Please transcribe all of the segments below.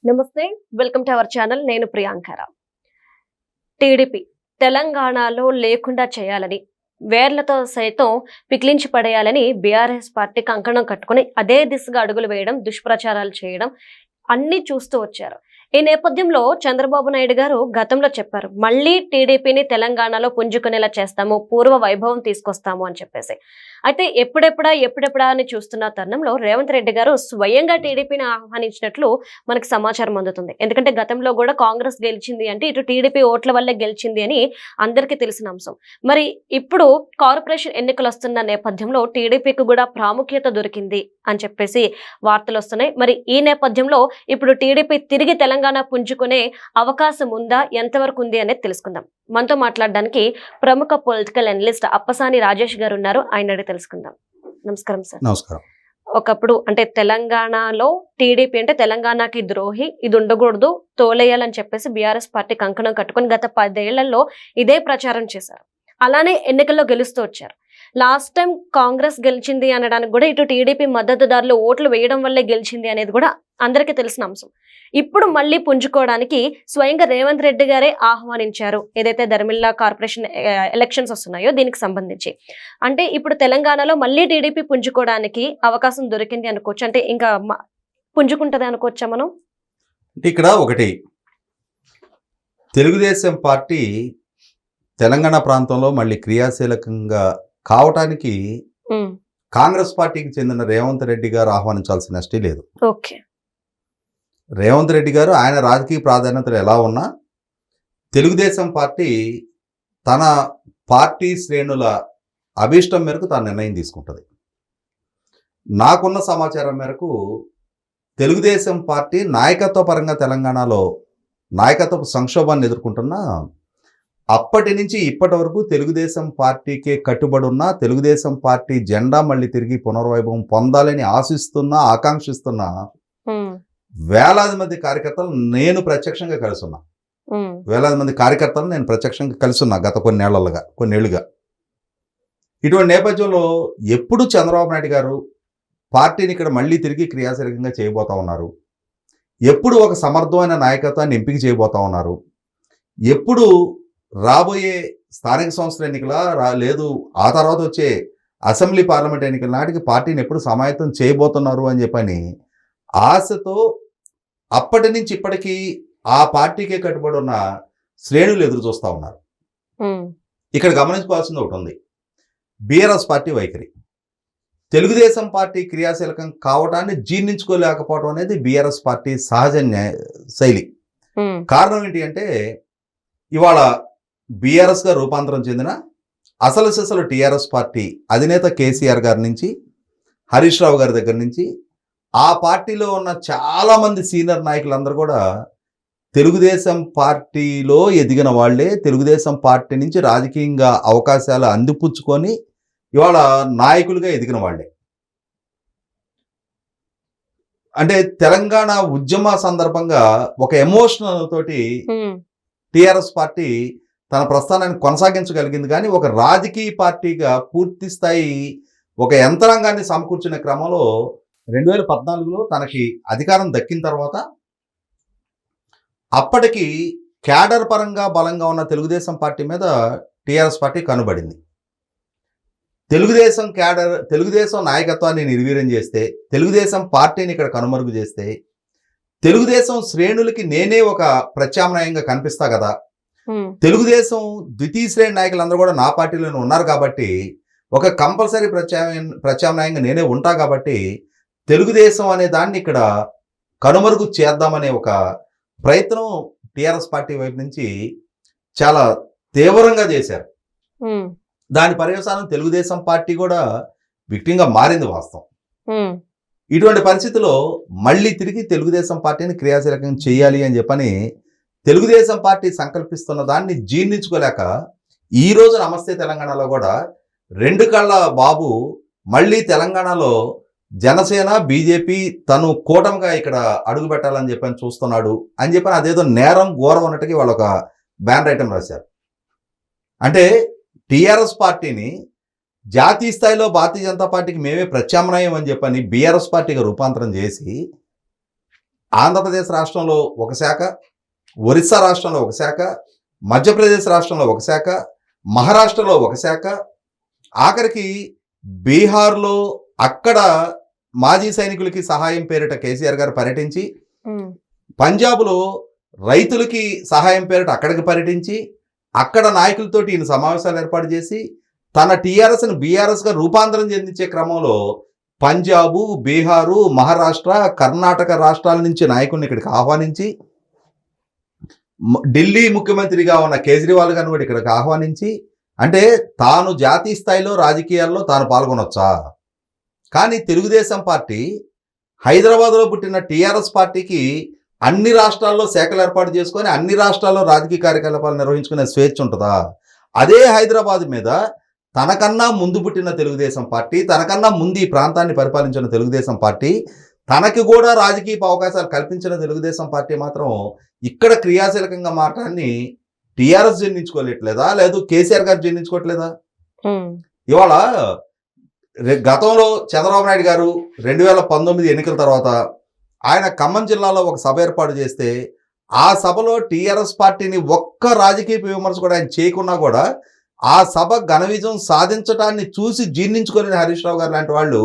నమస్తే, welcome to our channel. నేను ప్రియాంకర. TDP తెలంగాణలో లేకుండా చేయాలని, వేర్లతో సైతం పికిలించి పడేయాలని బీఆర్ఎస్ పార్టీ కంకణం కట్టుకుని అదే దిశగా అడుగులు వేయడం, దుష్ప్రచారాలు చేయడం అన్ని చూస్తూ వచ్చారు. ఈ నేపథ్యంలో చంద్రబాబు నాయుడు గారు గతంలో చెప్పారు, మళ్ళీ టీడీపీని తెలంగాణలో పుంజుకునేలా చేస్తాము, పూర్వ వైభవం తీసుకొస్తాము అని చెప్పేసి. అయితే ఎప్పుడెప్పుడా అని చూస్తున్న తరుణంలో రేవంత్ రెడ్డి గారు స్వయంగా టీడీపీని ఆహ్వానించినట్లు మనకు సమాచారం అందుతుంది. ఎందుకంటే గతంలో కూడా కాంగ్రెస్ గెలిచింది అంటే ఇటు టీడీపీ ఓట్ల వల్లే గెలిచింది అని అందరికీ తెలిసిన అంశం. మరి ఇప్పుడు కార్పొరేషన్ ఎన్నికలు వస్తున్న నేపథ్యంలో టీడీపీకి కూడా ప్రాముఖ్యత దొరికింది అని చెప్పేసి వార్తలు వస్తున్నాయి. మరి ఈ నేపథ్యంలో ఇప్పుడు టీడీపీ తిరిగి తెలంగాణ పుంజుకునే అవకాశం ఉందా, ఎంతవరకు ఉంది అనేది తెలుసుకుందాం. మనతో మాట్లాడడానికి ప్రముఖ పొలిటికల్ అనలిస్ట్ అప్పసాని రాజేష్ గారు ఉన్నారు. ఆయన అడిగి తెలుసుకుందాం. నమస్కారం సార్. నమస్కారం. ఒకప్పుడు అంటే తెలంగాణలో టీడీపీ అంటే తెలంగాణకి ద్రోహి, ఇది ఉండకూడదు, తోలేయాలని చెప్పేసి బీఆర్ఎస్ పార్టీ కంకణం కట్టుకుని గత 10 ఏళ్లలో ఇదే ప్రచారం చేశారు. అలానే ఎన్నికల్లో గెలుస్తూ వచ్చారు. లాస్ట్ టైం కాంగ్రెస్ గెలిచింది అనడానికి కూడా ఇటు టీడీపీ మద్దతుదారులు ఓట్లు వేయడం వల్లే గెలిచింది అనేది కూడా అందరికీ తెలిసిన అంశం. ఇప్పుడు మళ్ళీ పుంజుకోవడానికి స్వయంగా రేవంత్ రెడ్డి గారే ఆహ్వానించారు. ఏదైతే ధర్మిల్లా కార్పొరేషన్ ఎలక్షన్స్ వస్తున్నాయో దీనికి సంబంధించి అంటే ఇప్పుడు తెలంగాణలో మళ్ళీ టీడీపీ పుంజుకోవడానికి అవకాశం దొరికింది అనుకోవచ్చు. అంటే ఇంకా పుంజుకుంటది అనుకోవచ్చా మనం? ఇక్కడ ఒకటి, తెలుగుదేశం పార్టీ తెలంగాణ ప్రాంతంలో మళ్ళీ క్రియాశీలకంగా కావటానికి కాంగ్రెస్ పార్టీకి చెందిన రేవంత్ రెడ్డి గారు ఆహ్వానించాల్సిన అవసరం లేదు. ఓకే, రేవంత్ రెడ్డి గారు ఆయన రాజకీయ ప్రాధాన్యతలు ఎలా ఉన్నా తెలుగుదేశం పార్టీ తన పార్టీ శ్రేణుల అభీష్టం మేరకు తాను నిర్ణయం తీసుకుంటుంది. నాకున్న సమాచారం మేరకు తెలుగుదేశం పార్టీ నాయకత్వ పరంగా తెలంగాణలో నాయకత్వ సంక్షోభాన్ని ఎదుర్కొంటున్న అప్పటి నుంచి ఇప్పటి వరకు తెలుగుదేశం పార్టీకే కట్టుబడి ఉన్న, తెలుగుదేశం పార్టీ జెండా మళ్ళీ తిరిగి పునర్వైభవం పొందాలని ఆశిస్తున్నా, ఆకాంక్షిస్తున్న వేలాది మంది కార్యకర్తలు నేను ప్రత్యక్షంగా కలుసున్నా. వేలాది మంది కార్యకర్తలు నేను ప్రత్యక్షంగా కలుసున్నా గత కొన్నేళ్లుగా. ఇటువంటి నేపథ్యంలో ఎప్పుడు చంద్రబాబు నాయుడు గారు పార్టీని ఇక్కడ మళ్ళీ తిరిగి క్రియాశీలకంగా చేయబోతా ఉన్నారు, ఎప్పుడు ఒక సమర్థమైన నాయకత్వాన్ని ఎంపిక చేయబోతా ఉన్నారు, ఎప్పుడు రాబోయే స్థానిక సంస్థల ఎన్నికల లేదు ఆ తర్వాత వచ్చే అసెంబ్లీ పార్లమెంట్ ఎన్నికల నాటికి పార్టీని ఎప్పుడు సమాయత్తం చేయబోతున్నారు అని చెప్పని ఆశతో అప్పటి నుంచి ఇప్పటికీ ఆ పార్టీకే కట్టుబడి ఉన్న శ్రేణులు ఎదురు చూస్తూ ఉన్నారు. ఇక్కడ గమనించుకోవాల్సింది ఒకటి ఉంది, బీఆర్ఎస్ పార్టీ వైఖరి. తెలుగుదేశం పార్టీ క్రియాశీలకం కావటాన్ని జీర్ణించుకోలేకపోవడం అనేది బీఆర్ఎస్ పార్టీ సహజ శైలి. కారణం ఏంటి అంటే ఇవాళ బీఆర్ఎస్ గా రూపాంతరం చెందిన అసలు సిసలు టీఆర్ఎస్ పార్టీ అధినేత కేసీఆర్ గారి నుంచి, హరీష్ రావు గారి దగ్గర నుంచి ఆ పార్టీలో ఉన్న చాలా మంది సీనియర్ నాయకులందరూ కూడా తెలుగుదేశం పార్టీలో ఎదిగిన వాళ్లే, తెలుగుదేశం పార్టీ నుంచి రాజకీయంగా అవకాశాలు అందిపుచ్చుకొని ఇవాళ నాయకులుగా ఎదిగిన వాళ్లే. అంటే తెలంగాణ ఉద్యమ సందర్భంగా ఒక ఎమోషనల్ తోటి టీఆర్ఎస్ పార్టీ తన ప్రస్థానాన్ని కొనసాగించగలిగింది. కానీ ఒక రాజకీయ పార్టీగా పూర్తి స్థాయి ఒక యంత్రాంగాన్ని సమకూర్చునే క్రమంలో 2014లో తనకి అధికారం దక్కిన తర్వాత అప్పటికి క్యాడర్ పరంగా బలంగా ఉన్న తెలుగుదేశం పార్టీ మీద టీఆర్ఎస్ పార్టీ కనుబడింది. తెలుగుదేశం నాయకత్వాన్ని నిర్వీర్యం చేస్తే, తెలుగుదేశం పార్టీని ఇక్కడ కనుమరుగు చేస్తే, తెలుగుదేశం శ్రేణులకి నేనే ఒక ప్రత్యామ్నాయంగా కనిపిస్తా కదా, తెలుగుదేశం ద్వితీయ శ్రేణి నాయకులందరూ కూడా నా పార్టీలోనే ఉన్నారు కాబట్టి ఒక కంపల్సరీ ప్రత్యామ్నాయంగా నేనే ఉంటా కాబట్టి తెలుగుదేశం అనే దాన్ని ఇక్కడ కనుమరుగు చేద్దామనే ఒక ప్రయత్నం టీఆర్ఎస్ పార్టీ వైపు నుంచి చాలా తీవ్రంగా చేశారు. దాని పర్యవసానం తెలుగుదేశం పార్టీ కూడా విక్టింగా మారింది వాస్తవం. ఇటువంటి పరిస్థితిలో మళ్ళీ తిరిగి తెలుగుదేశం పార్టీని క్రియాశీలకం చేయాలి అని చెప్పని తెలుగుదేశం పార్టీ సంకల్పిస్తున్న దాన్ని జీర్ణించుకోలేక ఈరోజు నమస్తే తెలంగాణలో కూడా 2 కళ్ళ బాబు మళ్ళీ తెలంగాణలో జనసేన బీజేపీ తను కూటమిగా ఇక్కడ అడుగు పెట్టాలని చెప్పని చూస్తున్నాడు అని చెప్పని అదేదో నేరం ఘోరం అన్నట్టుగా వాళ్ళు ఒక బ్యానర్ ఐటమ్ రాశారు. అంటే టీఆర్ఎస్ పార్టీని జాతీయ స్థాయిలో భారతీయ జనతా పార్టీకి మేమే ప్రత్యామ్నాయం అని చెప్పని బీఆర్ఎస్ పార్టీగా రూపాంతరం చేసి ఆంధ్రప్రదేశ్ రాష్ట్రంలో ఒక శాఖ, ఒరిస్సా రాష్ట్రంలో ఒక శాఖ, మధ్యప్రదేశ్ రాష్ట్రంలో ఒక శాఖ, మహారాష్ట్రలో ఒక శాఖ, ఆఖరికి బీహార్లో అక్కడ మాజీ సైనికులకి సహాయం పేరిట కేసీఆర్ గారు పర్యటించి, పంజాబ్లో రైతులకి సహాయం పేరిట అక్కడికి పర్యటించి, అక్కడ నాయకులతోటి ఈయన సమావేశాలు ఏర్పాటు చేసి తన టీఆర్ఎస్ని బీఆర్ఎస్గా రూపాంతరం చెందించే క్రమంలో పంజాబు, బీహారు, మహారాష్ట్ర, కర్ణాటక రాష్ట్రాల నుంచి నాయకుల్ని ఇక్కడికి ఆహ్వానించి, ఢిల్లీ ముఖ్యమంత్రిగా ఉన్న కేజ్రీవాల్ గారిని కూడా ఇక్కడికి ఆహ్వానించి, అంటే తాను జాతీయ స్థాయిలో రాజకీయాల్లో తాను పాల్గొనొచ్చా? కానీ తెలుగుదేశం పార్టీ హైదరాబాద్లో పుట్టిన టీఆర్ఎస్ పార్టీకి అన్ని రాష్ట్రాల్లో శాఖలు ఏర్పాటు చేసుకొని అన్ని రాష్ట్రాల్లో రాజకీయ కార్యకలాపాలు నిర్వహించుకునే స్వేచ్ఛ ఉంటుందా? అదే హైదరాబాద్ మీద తనకన్నా ముందు పుట్టిన తెలుగుదేశం పార్టీ, తనకన్నా ముందు ఈ ప్రాంతాన్ని పరిపాలించిన తెలుగుదేశం పార్టీ, తనకి కూడా రాజకీయ అవకాశాలు కల్పించిన తెలుగుదేశం పార్టీ మాత్రం ఇక్కడ క్రియాశీలకంగా మారటాన్ని టీఆర్ఎస్ జీర్ణించుకోలేట్లేదా? లేదు కేసీఆర్ గారు జీర్ణించుకోవట్లేదా? ఇవాళ గతంలో చంద్రబాబు నాయుడు గారు 2019 ఎన్నికల తర్వాత ఆయన ఖమ్మం జిల్లాలో ఒక సభ ఏర్పాటు చేస్తే ఆ సభలో టీఆర్ఎస్ పార్టీని ఒక్క రాజకీయ విమర్శ కూడా ఆయన చేయకున్నా కూడా ఆ సభ ఘన విజయం సాధించడాన్ని చూసి జీర్ణించుకోలేని హరీష్ రావు గారు లాంటి వాళ్ళు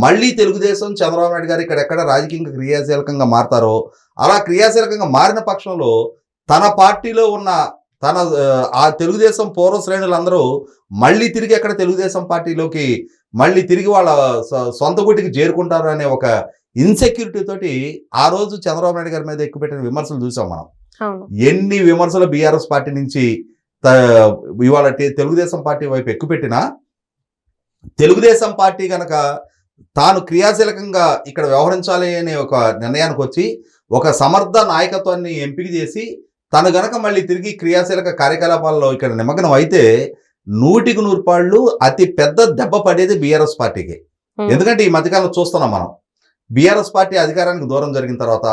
మళ్ళీ తెలుగుదేశం, చంద్రబాబు నాయుడు గారు ఇక్కడెక్కడ రాజకీయంగా క్రియాశీలకంగా మారతారో అలా క్రియాశీలకంగా మారిన పక్షంలో తన పార్టీలో ఉన్న ఆ తెలుగుదేశం పూర్వ శ్రేణులందరూ మళ్ళీ తిరిగి ఎక్కడ తెలుగుదేశం పార్టీలోకి మళ్ళీ తిరిగి వాళ్ళ సొంత గుటికి చేరుకుంటారు అనే ఒక ఇన్సెక్యూరిటీ తోటి ఆ రోజు చంద్రబాబు నాయుడు గారి మీద ఎక్కుపెట్టిన విమర్శలు చూసాం మనం. ఎన్ని విమర్శలు బీఆర్ఎస్ పార్టీ నుంచి ఇవాళ తెలుగుదేశం పార్టీ వైపు ఎక్కుపెట్టినా తెలుగుదేశం పార్టీ కనుక తాను క్రియాశీలకంగా ఇక్కడ వ్యవహరించాలి అనే ఒక నిర్ణయానికి వచ్చి ఒక సమర్థ నాయకత్వాన్ని ఎంపిక చేసి తను గనక మళ్ళీ తిరిగి క్రియాశీలక కార్యకలాపాల్లో ఇక్కడ నిమగ్నం అయితే 100కి 100 పాళ్ళు అతి పెద్ద దెబ్బ పడేది బీఆర్ఎస్ పార్టీకి. ఎందుకంటే ఈ మధ్యకాలంలో చూస్తున్నాం మనం, బీఆర్ఎస్ పార్టీ అధికారానికి దూరం జరిగిన తర్వాత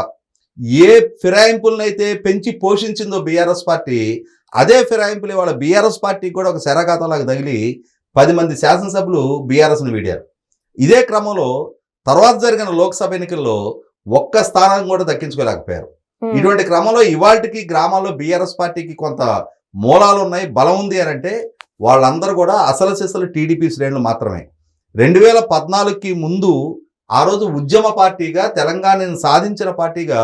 ఏ ఫిరాయింపులనైతే పెంచి పోషించిందో బీఆర్ఎస్ పార్టీ, అదే ఫిరాయింపులు ఇవాళ బీఆర్ఎస్ పార్టీకి కూడా ఒక శరాఘాతంలాగా తగిలి 10 మంది శాసనసభ్యులు బీఆర్ఎస్ను వీడారు. ఇదే క్రమంలో తర్వాత జరిగిన లోక్సభ ఎన్నికల్లో ఒక్క స్థానం కూడా దక్కించుకోలేకపోయారు. ఇటువంటి క్రమంలో ఇవాళకి గ్రామాల్లో బీఆర్ఎస్ పార్టీకి కొంత మూలాలు ఉన్నాయి, బలం ఉంది అని అంటే వాళ్ళందరూ కూడా అసలు సిసలు టీడీపీ శ్రేణులు మాత్రమే. 2014కి ముందు ఆ రోజు ఉద్యమ పార్టీగా తెలంగాణను సాధించిన పార్టీగా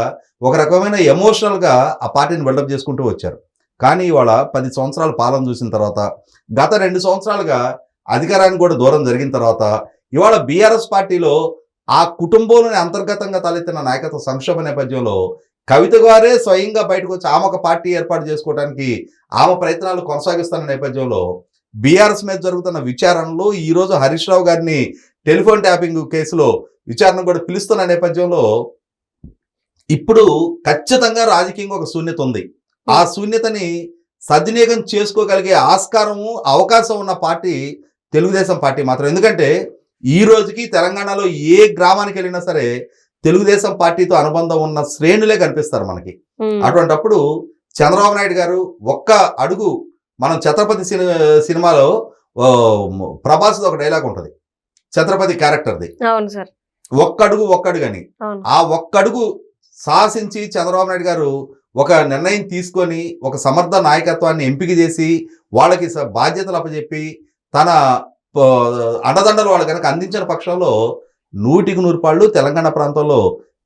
ఒక రకమైన ఎమోషనల్గా ఆ పార్టీని బిల్డప్ చేసుకుంటూ వచ్చారు. కానీ ఇవాళ 10 సంవత్సరాల పాలన చూసిన తర్వాత, గత 2 సంవత్సరాలుగా అధికారానికి కూడా దూరం జరిగిన తర్వాత ఇవాళ బీఆర్ఎస్ పార్టీలో ఆ కుటుంబంలోని అంతర్గతంగా తలెత్తిన నాయకత్వ సంక్షోభ నేపథ్యంలో కవిత గారే స్వయంగా బయటకు వచ్చి ఆమె ఒక పార్టీ ఏర్పాటు చేసుకోవడానికి ఆమె ప్రయత్నాలు కొనసాగిస్తున్న నేపథ్యంలో బీఆర్ఎస్ మీద జరుగుతున్న విచారణలో ఈరోజు హరీష్ రావు గారిని టెలిఫోన్ ట్యాపింగ్ కేసులో విచారణ కూడా పిలుస్తున్న నేపథ్యంలో ఇప్పుడు ఖచ్చితంగా రాజకీయంగా ఒక శూన్యత ఉంది. ఆ శూన్యతని సద్వినియోగం చేసుకోగలిగే ఆస్కారము, అవకాశం ఉన్న పార్టీ తెలుగుదేశం పార్టీ మాత్రం. ఎందుకంటే ఈ రోజుకి తెలంగాణలో ఏ గ్రామానికి వెళ్ళినా సరే తెలుగుదేశం పార్టీతో అనుబంధం ఉన్న శ్రేణులే కనిపిస్తారు మనకి. అటువంటప్పుడు చంద్రబాబు నాయుడు గారు ఒక్క అడుగు, మనం ఛత్రపతి సినిమాలో ప్రభాస్ ఒక డైలాగ్ ఉంటుంది ఛత్రపతి క్యారెక్టర్ది, ఒక్కడుగు అని. ఆ ఒక్కడుగు సాహసించి చంద్రబాబు నాయుడు గారు ఒక నిర్ణయం తీసుకొని ఒక సమర్థ నాయకత్వాన్ని ఎంపిక చేసి వాళ్ళకి బాధ్యతలు అప్పచెప్పి తన అండదండలు వాళ్ళు కనుక అందించిన పక్షంలో 100కి 100 పాళ్ళు తెలంగాణ ప్రాంతంలో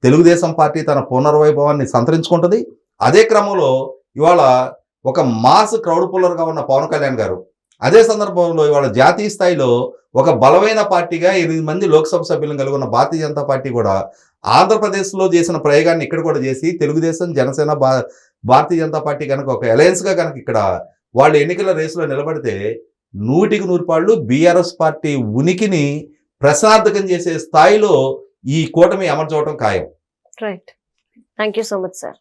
తెలుగుదేశం పార్టీ తన పునర్వైభవాన్ని సంతరించుకుంటుంది. అదే క్రమంలో ఇవాళ ఒక మాస్ క్రౌడ్ పుల్లర్గా ఉన్న పవన్ కళ్యాణ్ గారు అదే సందర్భంలో ఇవాళ జాతీయ స్థాయిలో ఒక బలమైన పార్టీగా 8 మంది లోక్సభ సభ్యులను కలిగి ఉన్న భారతీయ జనతా పార్టీ కూడా ఆంధ్రప్రదేశ్లో చేసిన ప్రయోగాన్ని ఇక్కడ కూడా చేసి తెలుగుదేశం, జనసేన, భారతీయ జనతా పార్టీ కనుక ఒక అలయన్స్గా కనుక ఇక్కడ వాళ్ళు ఎన్నికల రేసులో నిలబడితే 100కి 100 పాళ్ళు బీఆర్ఎస్ పార్టీ ఉనికిని ప్రశ్నార్థకం చేసే స్థాయిలో ఈ కూటమి అమర్చవటం ఖాయం. Right. Thank you so much sir.